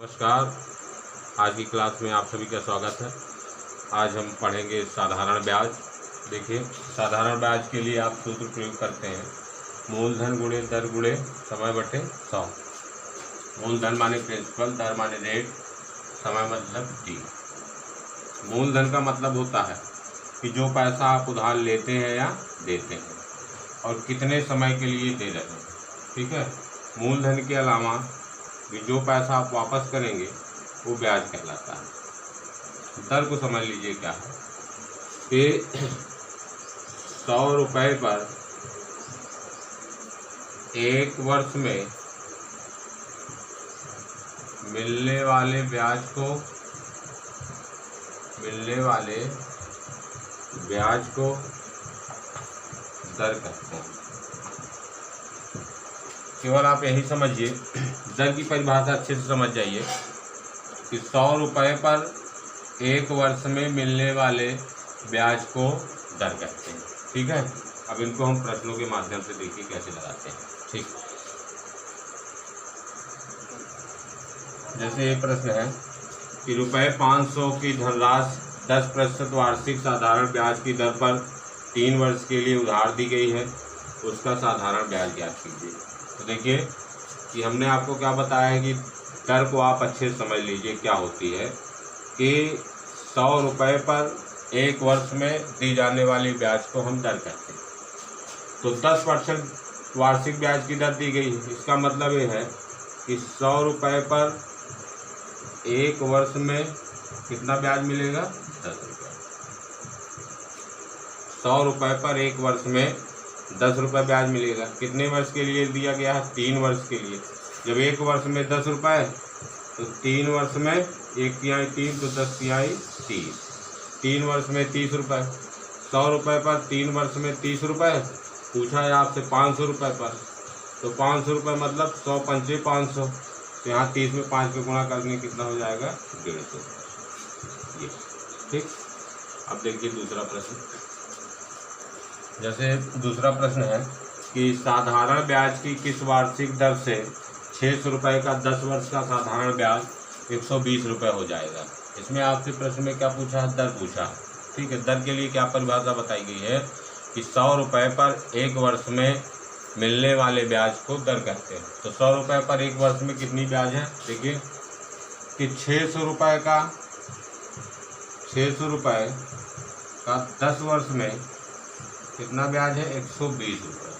नमस्कार। आज की क्लास में आप सभी का स्वागत है। आज हम पढ़ेंगे साधारण ब्याज। देखिए, साधारण ब्याज के लिए आप सूत्र प्रयोग करते हैं मूलधन गुणे दर गुणे समय बटे 100। मूलधन माने प्रिंसिपल, दर माने रेट, समय मतलब टी। मूलधन का मतलब होता है कि जो पैसा आप उधार लेते हैं या देते हैं और कितने समय के लिए दे रहे हैं। ठीक है। मूलधन के अलावा भी जो पैसा आप वापस करेंगे वो ब्याज कहलाता है। दर को समझ लीजिए क्या है कि 100 रुपये पर एक वर्ष में मिलने वाले ब्याज को दर कहते हैं। केवल आप यही समझिए, दर की परिभाषा अच्छे से समझ जाइए कि 100 रुपये पर एक वर्ष में मिलने वाले ब्याज को दर कहते हैं। ठीक है। अब इनको हम प्रश्नों के माध्यम से देखिए कैसे लगाते हैं। ठीक, जैसे ये प्रश्न है कि ₹500 की धनराशि 10% वार्षिक साधारण ब्याज की दर पर 3 वर्ष के लिए उधार दी गई है, उसका साधारण ब्याज ज्ञात कीजिए। तो देखिए कि हमने आपको क्या बताया है कि दर को आप अच्छे से समझ लीजिए क्या होती है कि 100 रुपये पर एक वर्ष में दी जाने वाली ब्याज को हम दर कहते हैं। तो 10% वार्षिक ब्याज की दर दी गई है। इसका मतलब ये है कि 100 रुपये पर एक वर्ष में कितना ब्याज मिलेगा? 10 रुपये। 100 रुपये पर एक वर्ष में 10 रुपये ब्याज मिलेगा। कितने वर्ष के लिए दिया गया है? 3 वर्ष के लिए। जब एक वर्ष में 10 रुपये तो 3 वर्ष में 1 तिहाई 3 तो 10 तिहाई 30। 3 वर्ष में 30 रुपये। 100 रुपये पर 3 वर्ष में 30 रुपये। पूछा है आपसे 500 रुपये पर, तो 500 रुपये मतलब 100 पंचे 500, तो यहाँ 30 में 5 के गुणा करने कितना हो जाएगा? 150। ये ठीक। अब देखिए दूसरा प्रश्न। जैसे दूसरा प्रश्न है कि साधारण ब्याज की किस वार्षिक दर से 600 रुपये का 10 वर्ष का साधारण ब्याज 120 रुपये हो जाएगा। इसमें आपसे प्रश्न में क्या पूछा है? दर पूछा। ठीक है। दर के लिए क्या परिभाषा बताई गई है कि 100 रुपये पर एक वर्ष में मिलने वाले ब्याज को दर कहते हैं। तो 100 रुपये पर एक वर्ष में कितनी ब्याज है? देखिए कि 600 रुपये का 10 वर्ष में कितना ब्याज है? 120 रुपये।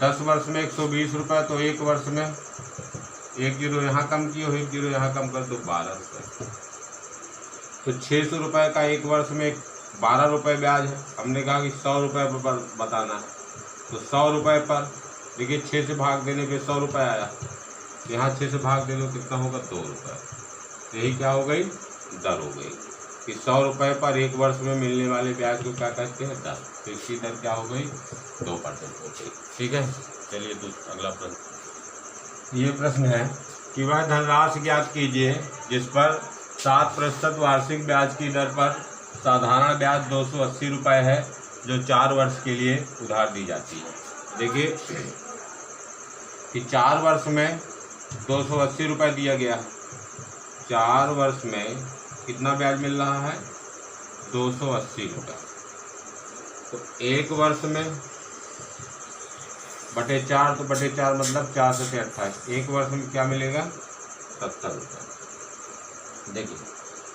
10 वर्ष में 120 रुपये, तो एक वर्ष में 1 जीरो यहाँ कम किए, 1 जीरो यहाँ कम कर दो, 12 रुपये। तो 600 रुपये का एक वर्ष में 12 रुपये ब्याज है। हमने कहा कि 100 रुपये पर बताना है, तो 100 रुपये पर देखिए 6 से भाग देने पे 100 रुपये आया, तो यहाँ 6 से भाग दे दो, कितना होगा? 2 रुपये। यही क्या हो गई? दर हो गई कि 100 रुपये पर एक वर्ष में मिलने वाले ब्याज को क्या कहते हैं? दर। तो इसकी दर क्या हो गई? 2% हो गई। ठीक है। चलिए अगला प्रश्न। ये प्रश्न है कि वह धनराशि ज्ञात कीजिए जिस पर 7% वार्षिक ब्याज की दर पर साधारण ब्याज 280 रुपये है, जो 4 वर्ष के लिए उधार दी जाती है। देखिए कि 4 वर्ष में 280 रुपये दिया गया है। 4 वर्ष में कितना ब्याज मिल रहा है? 280 रुपये। तो एक वर्ष में बटे 4, तो बटे 4 मतलब 4 से 28। एक वर्ष में क्या मिलेगा? 70 रुपये। देखिए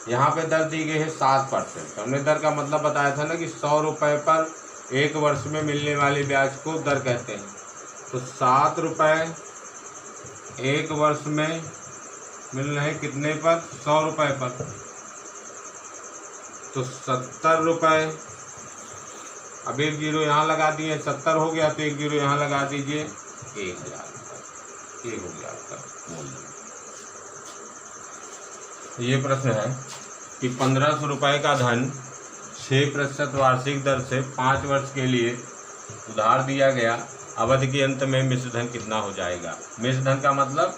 यहाँ पे दर दी गई है 7%। हमने दर का मतलब बताया था ना कि 100 रुपये पर एक वर्ष में मिलने वाले ब्याज को दर कहते हैं। तो 7 रुपये एक वर्ष में मिल रहे हैं कितने पर? 100 रुपये पर। तो 70 रुपये। अब 1 जीरो यहाँ लगा दिए, 70 हो गया, तो 1 जीरो यहाँ लगा दीजिए, 1000 रुपये। ये हो गया आपका मूल्य। ये प्रश्न है कि 1500 रुपये का धन 6% वार्षिक दर से 5 वर्ष के लिए उधार दिया गया, अवधि के अंत में मिश्र धन कितना हो जाएगा? मिश्र धन का मतलब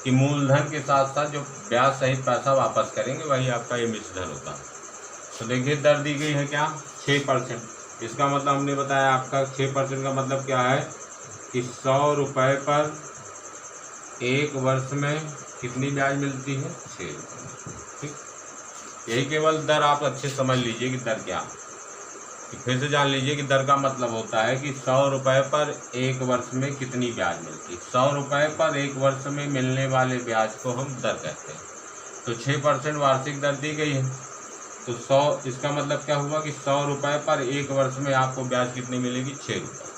कि मूलधन के साथ साथ जो ब्याज सहित पैसा वापस करेंगे वही आपका ये मिश्र धन होता है। तो देखिए दर दी गई है क्या? 6%। इसका मतलब हमने बताया आपका 6% का मतलब क्या है कि 100 रुपये पर एक वर्ष में कितनी ब्याज मिलती है? 6 रुपये। ठीक, यही केवल दर आप अच्छे समझ लीजिए कि दर क्या है। फिर से जान लीजिए कि दर का मतलब होता है कि 100 रुपये पर एक वर्ष में कितनी ब्याज मिलती है। 100 रुपये पर एक वर्ष में मिलने वाले ब्याज को हम दर कहते हैं। तो 6% वार्षिक दर दी गई है, तो 100, इसका मतलब क्या हुआ कि 100 रुपये पर एक वर्ष में आपको ब्याज कितनी मिलेगी? 6 रुपये।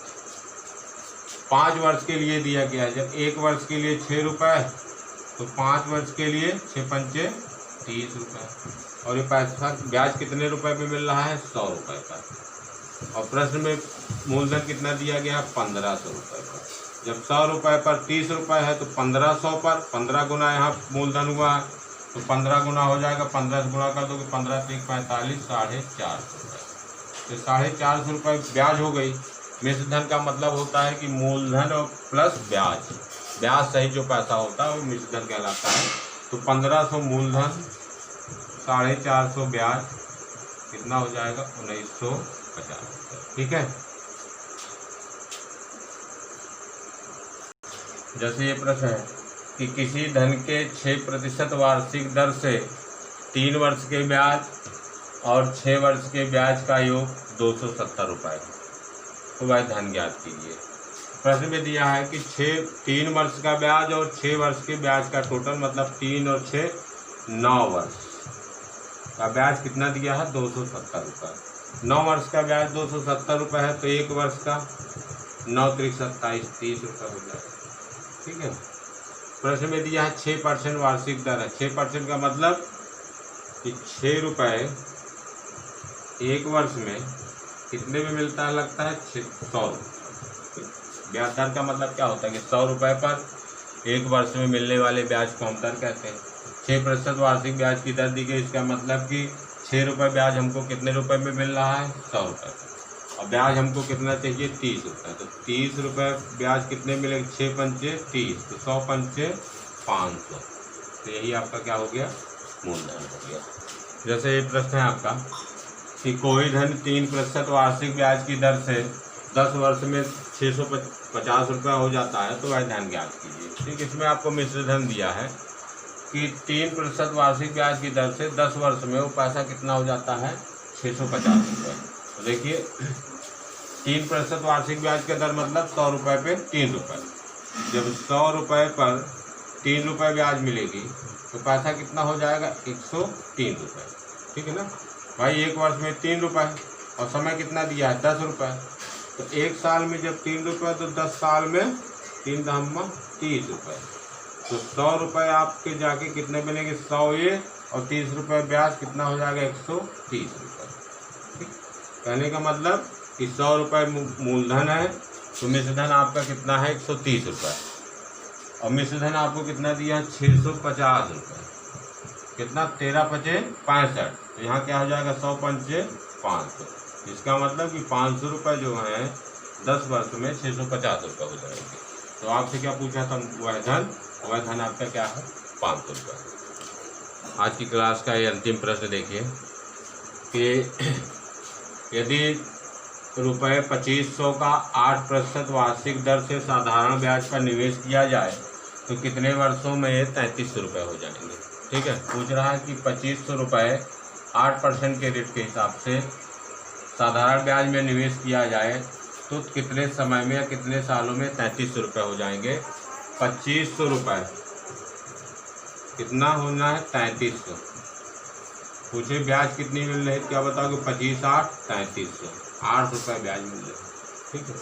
5 वर्ष के लिए दिया गया है। जब एक वर्ष के लिए 6 रुपये, तो 5 वर्ष के लिए 6 पंचे 30 रुपये। और ये पैसा ब्याज कितने रुपए पे मिल रहा है? 100 रुपये पर। और प्रश्न में मूलधन कितना दिया गया? 1500 रुपये पर। जब 100 रुपये पर 30 रुपये है, तो 1500 पर 15 गुना यहाँ मूलधन हुआ है, तो 15 गुना हो जाएगा। 15 से गुना कर दोगे, 15 × 3 = 45, 450 रुपये। तो 450 रुपये ब्याज हो गई। मिश्र धन का मतलब होता है कि मूलधन और प्लस ब्याज, ब्याज सहित जो पैसा होता है वो मिश्र धन कहलाता है। तो 1500 मूलधन, 450 ब्याज, कितना हो जाएगा? 1950 रुपये। ठीक है। जैसे ये प्रश्न है कि किसी धन के 6% वार्षिक दर से 3 वर्ष के ब्याज और 6 वर्ष के ब्याज का योग 270 रुपये, तो वह धन ज्ञात कीजिए। प्रश्न में दिया है कि 3 वर्ष का ब्याज और 6 वर्ष के ब्याज का टोटल, मतलब 3 और 6 9 वर्ष का ब्याज कितना दिया है? 270 रुपये। 9 वर्ष का ब्याज 270 रुपये है, तो एक वर्ष का 9 × 3 = 27, 30 रुपये हो जाएगा। ठीक है। प्रश्न में दिया है 6% वार्षिक दर है। 6% का मतलब कि 6 रुपये एक वर्ष में कितने में मिलता है? लगता है 100 रुपये। ब्याज दर का मतलब क्या होता है कि 100 रुपये पर एक वर्ष में मिलने वाले ब्याज को हम दर कहते हैं। 6% वार्षिक ब्याज की दर दी गई, इसका मतलब कि 6 रुपये ब्याज हमको कितने रुपए में मिल रहा है? 100 रुपये। और ब्याज हमको कितना चाहिए? 30 रुपये। तो 30 रुपये ब्याज कितने मिलेंगे? 6 पंचे 30, तो 100 पंचे 500। तो यही आपका क्या हो गया? मूलधन हो गया। जैसे ये प्रश्न है आपका कि कोई धन 3% वार्षिक ब्याज की दर से 10 वर्ष में 650 रुपये हो जाता है, तो वह धन ज्ञात कीजिए। ठीक, इसमें आपको मिश्र धन दिया है कि 3% वार्षिक ब्याज की दर से 10 वर्ष में वो पैसा कितना हो जाता है? 650 रुपये। तो देखिए 3% वार्षिक ब्याज का दर मतलब 100 रुपये पे 3 रुपये। जब 100 रुपये पर 3 रुपये ब्याज मिलेगी, तो पैसा कितना हो जाएगा? 103 रुपये। ठीक है ना भाई। एक वर्ष में 3 रुपये और समय कितना दिया है? 10 रुपये। तो एक साल में जब 3 रुपये, तो 10 साल में 3 × 30 रुपये। तो 100 रुपये आपके जाके कितने बनेंगे? 100 ये और 30 रुपये ब्याज, कितना हो जाएगा? 130 रुपये। ठीक, कहने का मतलब कि 100 रुपये मूलधन है, तो मिश्र धन आपका कितना है? 130 रुपये। और मिश्र धन आपको कितना दिया है? 650 रुपये। कितना? 13 पंचे 65। तो यहाँ क्या हो जाएगा? 100 पंचे 500। इसका मतलब कि 500 रुपये जो हैं 10 वर्ष में 650 रुपये हो जाएंगे। तो आपसे क्या पूछा था? वह धन आपका क्या है? 500 रुपये। आज की क्लास का ये अंतिम प्रश्न देखिए कि यदि रुपये 2500 का 8% वार्षिक दर से साधारण ब्याज पर निवेश किया जाए, तो कितने वर्षों में ये 3300 रुपये हो जाएंगे। ठीक है। पूछ रहा है कि 2500 रुपये 8% के रेट के हिसाब से साधारण ब्याज में निवेश किया जाए, तो कितने समय में या कितने सालों में 3300 रुपये हो जाएंगे। 2500 रुपये कितना होना है? 3300। पूछे ब्याज कितनी मिल रही है? क्या बताओगे? 25 × 8 = 3300। 8 रुपये ब्याज मिल रहे। ठीक है।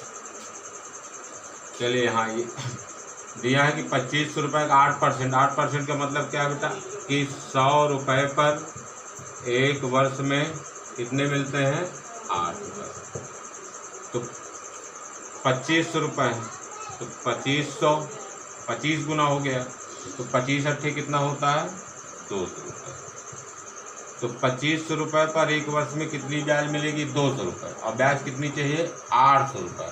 चलिए यहाँ ये दिया है कि 2500 रुपये का 8%। 8% का मतलब क्या है बेटा? कि 100 रुपये पर एक वर्ष में कितने मिलते हैं? 8 रुपये। तो 2500 रुपये, तो 2500 25 गुना हो गया, तो 25 × 8 कितना होता है? 200 रुपये। तो 2500 रुपये पर एक वर्ष में कितनी ब्याज मिलेगी? 200 रुपये। और ब्याज कितनी चाहिए? 800 रुपये।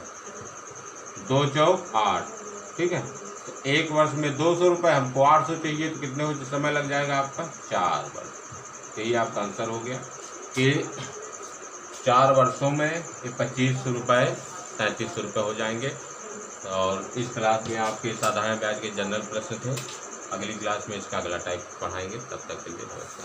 2 चौक 8। ठीक है। तो एक वर्ष में 200 रुपये, हमको 800 चाहिए, तो कितने समय लग जाएगा आपका? 4 वर्ष। तो ये आपका आंसर हो गया कि 4 वर्षों में ये 2500 रुपये 3300 रुपये हो जाएंगे। और इस क्लास में आपके साधारण ब्याज के जनरल प्रश्न थे। अगली क्लास में इसका अगला टाइप पढ़ाएंगे। तब तक के लिए नमस्कार।